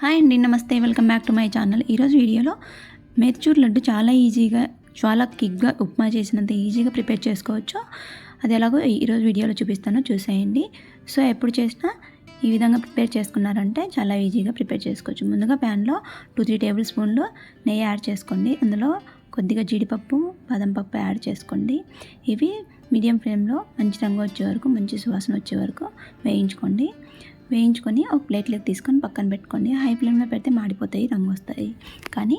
Hi అండి, నమస్తే. Welcome back to my channel. ఈరోజు వీడియోలో మేచూర్ లడ్డు చాలా ఈజీగా, చాలా క్విక్గా ఉప్మా చేసినంత ఈజీగా ప్రిపేర్ చేసుకోవచ్చు. అది ఎలాగో ఈరోజు వీడియోలో చూపిస్తాను, చూసేయండి. సో ఎప్పుడు చేసినా ఈ విధంగా ప్రిపేర్ చేసుకున్నారంటే చాలా ఈజీగా ప్రిపేర్ చేసుకోవచ్చు. ముందుగా ప్యాన్లో 2-3 టేబుల్ స్పూన్లు నెయ్యి యాడ్ చేసుకోండి. అందులో కొద్దిగా జీడిపప్పు, బాదం పప్పు యాడ్ చేసుకోండి. ఇవి మీడియం ఫ్లేమ్లో మంచి రంగు వచ్చే వరకు, మంచి సువాసన వచ్చే వరకు వేయించుకొని ఒక ప్లేట్లోకి తీసుకొని పక్కన పెట్టుకోండి. హై ఫ్లేమ్లో పెడితే మాడిపోతాయి, రంగు వస్తాయి, కానీ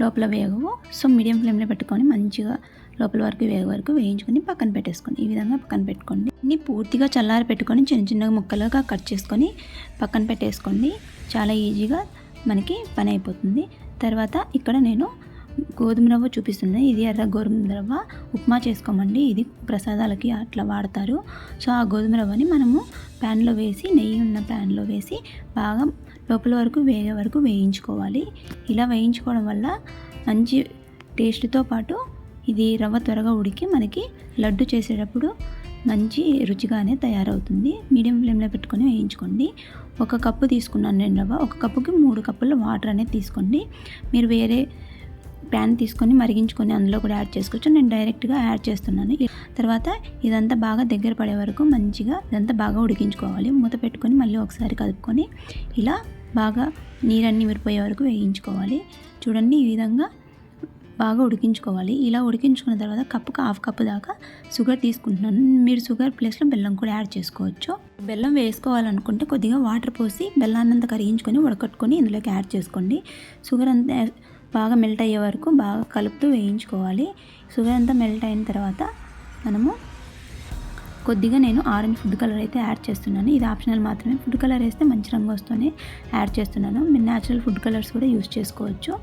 లోపల వేగవు. సో మీడియం ఫ్లేమ్లో పెట్టుకొని మంచిగా లోపల వరకు వేగ వరకు వేయించుకొని పక్కన పెట్టేసుకోండి. ఈ విధంగా పక్కన పెట్టుకోండి. ఇన్ని పూర్తిగా చల్లారి పెట్టుకొని చిన్న చిన్నగా ముక్కలుగా కట్ చేసుకొని పక్కన పెట్టేసుకోండి. చాలా ఈజీగా మనకి పని అయిపోతుంది. తర్వాత ఇక్కడ నేను గోధుమ రవ్వ చూపిస్తుంది. ఇది ఎర్ర గోధుమ రవ్వ. ఉప్మా చేసుకోమండి, ఇది ప్రసాదాలకి అట్లా వాడతారు. సో ఆ గోధుమ రవ్వని మనము ప్యాన్లో వేసి, నెయ్యి ఉన్న ప్యాన్లో వేసి బాగా లోపల వరకు వేగే వరకు వేయించుకోవాలి. ఇలా వేయించుకోవడం వల్ల మంచి టేస్ట్తో పాటు ఇది రవ్వ త్వరగా ఉడికి మనకి లడ్డు చేసేటప్పుడు మంచి రుచిగానే తయారవుతుంది. మీడియం ఫ్లేమ్లో పెట్టుకొని వేయించుకోండి. 1 కప్పు తీసుకున్నాను నేను రవ్వ. 1 కప్పుకి 3 కప్పుల వాటర్ అనేది తీసుకోండి. మీరు వేరే ప్యాన్ తీసుకొని మరిగించుకొని అందులో కూడా యాడ్ చేసుకోవచ్చు. నేను డైరెక్ట్గా యాడ్ చేస్తున్నాను. తర్వాత ఇదంతా బాగా దగ్గర పడే వరకు మంచిగా ఇదంతా బాగా ఉడికించుకోవాలి. మూత పెట్టుకొని మళ్ళీ ఒకసారి కలుపుకొని ఇలా బాగా నీరన్నీ విరిపోయే వరకు వేయించుకోవాలి. చూడండి, ఈ విధంగా బాగా ఉడికించుకోవాలి. ఇలా ఉడికించుకున్న తర్వాత కప్పుకి 1/2 కప్పు దాకా షుగర్ తీసుకుంటున్నాను. మీరు షుగర్ ప్లేస్లో బెల్లం కూడా యాడ్ చేసుకోవచ్చు. బెల్లం వేసుకోవాలనుకుంటే కొద్దిగా వాటర్ పోసి బెల్లాన్ని అంతా కరిగించుకొని ఉడకట్టుకొని ఇందులోకి యాడ్ చేసుకోండి. షుగర్ అంతా బాగా మెల్ట్ అయ్యే వరకు బాగా కలుపుతూ వేయించుకోవాలి. షుగర్ అంతా మెల్ట్ అయిన తర్వాత మనము కొద్దిగా నేను ఆరెంజ్ ఫుడ్ కలర్ అయితే యాడ్ చేస్తున్నాను. ఇది ఆప్షనల్ మాత్రమే. ఫుడ్ కలర్ వేస్తే మంచి రంగు వస్తూనే యాడ్ చేస్తున్నాను. మీరు న్యాచురల్ ఫుడ్ కలర్స్ కూడా యూస్ చేసుకోవచ్చు.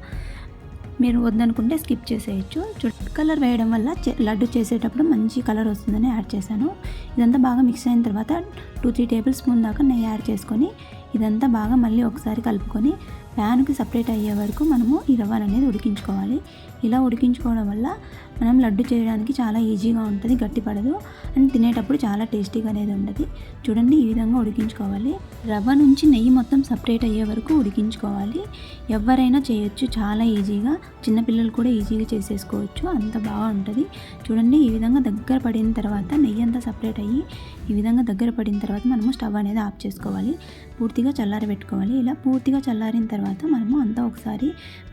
మీరు వద్దనుకుంటే స్కిప్ చేసేయచ్చు. ఫుడ్ కలర్ వేయడం వల్ల లడ్డు చేసేటప్పుడు మంచి కలర్ వస్తుందని యాడ్ చేశాను. ఇదంతా బాగా మిక్స్ అయిన తర్వాత 2-3 టేబుల్ స్పూన్ దాకా నెయ్యి యాడ్ చేసుకొని ఇదంతా బాగా మళ్ళీ ఒకసారి కలుపుకొని ప్యాన్కి సపరేట్ అయ్యే వరకు మనము ఈ రవ్వను అనేది ఉడికించుకోవాలి. ఇలా ఉడికించుకోవడం వల్ల మనం లడ్డు చేయడానికి చాలా ఈజీగా ఉంటుంది, గట్టిపడదు, అండ్ తినేటప్పుడు చాలా టేస్టీగా అనేది ఉంటుంది. చూడండి, ఈ విధంగా ఉడికించుకోవాలి. రవ్వ నుంచి నెయ్యి మొత్తం సపరేట్ అయ్యే వరకు ఉడికించుకోవాలి. ఎవరైనా చేయొచ్చు చాలా ఈజీగా. చిన్నపిల్లలు కూడా ఈజీగా చేసేసుకోవచ్చు, అంత బాగుంటుంది. చూడండి, ఈ విధంగా దగ్గర పడిన తర్వాత నెయ్యి అంతా సపరేట్ అయ్యి ఈ విధంగా దగ్గర పడిన తర్వాత మనము స్టవ్ అనేది ఆఫ్ చేసుకోవాలి. పూర్తిగా చల్లారి పెట్టుకోవాలి. ఇలా పూర్తిగా చల్లారిన తర్వాత మనము అంతా ఒకసారి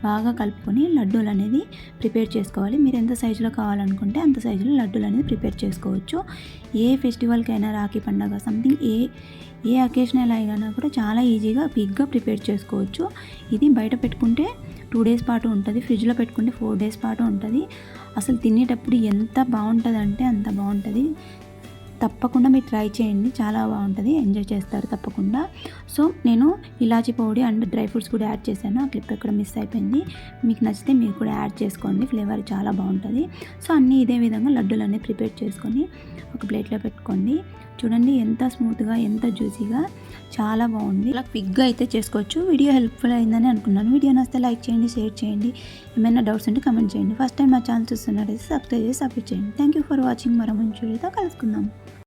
బాగా కలుపుకొని లడ్డూలు అనేది ప్రిపేర్ చేసుకోవాలి. మీరు ఎంత సైజులో కావాలనుకుంటే అంత సైజులో లడ్డూలు అనేది ప్రిపేర్ చేసుకోవచ్చు. ఏ ఫెస్టివల్కైనా, రాఖీ పండగ, సంథింగ్ ఏ అకేషనల్ అయినా కూడా చాలా ఈజీగా క్విక్గా ప్రిపేర్ చేసుకోవచ్చు. ఇది బయట పెట్టుకుంటే 2 డేస్ పాటు ఉంటుంది, ఫ్రిడ్జ్లో పెట్టుకుంటే 4 డేస్ పాటు ఉంటుంది. అసలు తినేటప్పుడు ఎంత బాగుంటుంది అంటే అంత బాగుంటుంది. తప్పకుండా మీరు ట్రై చేయండి, చాలా బాగుంటుంది, ఎంజాయ్ చేస్తారు తప్పకుండా. సో నేను ఇలాచీ పౌడర్ అండ్ డ్రై ఫ్రూట్స్ కూడా యాడ్ చేశాను. ఆ క్లిప్ ఎక్కడ మిస్ అయిపోయింది. మీకు నచ్చితే మీరు కూడా యాడ్ చేసుకోండి, ఫ్లేవర్ చాలా బాగుంటుంది. సో అన్నీ ఇదే విధంగా లడ్డూలు అనేది ప్రిపేర్ చేసుకొని ఒక ప్లేట్లో పెట్టుకోండి. చూడండి, ఎంత స్మూత్గా, ఎంత జ్యూసీగా, చాలా బాగుంది. ఇలా క్విక్గా అయితే చేసుకోవచ్చు. వీడియో హెల్ప్ఫుల్ అయిందని అనుకున్నాను. వీడియో నచ్చితే లైక్ చేయండి, షేర్ చేయండి. ఏమైనా డౌట్స్ ఉంటే కమెంట్ చేయండి. ఫస్ట్ టైం మా ఛానల్ చూస్తున్నట్టయితే సబ్స్క్రైబ్ చేసి సపోర్ట్ చేయండి. Thank you for watching. మరో మంచి వీడియోతో కలుసుకుందాం.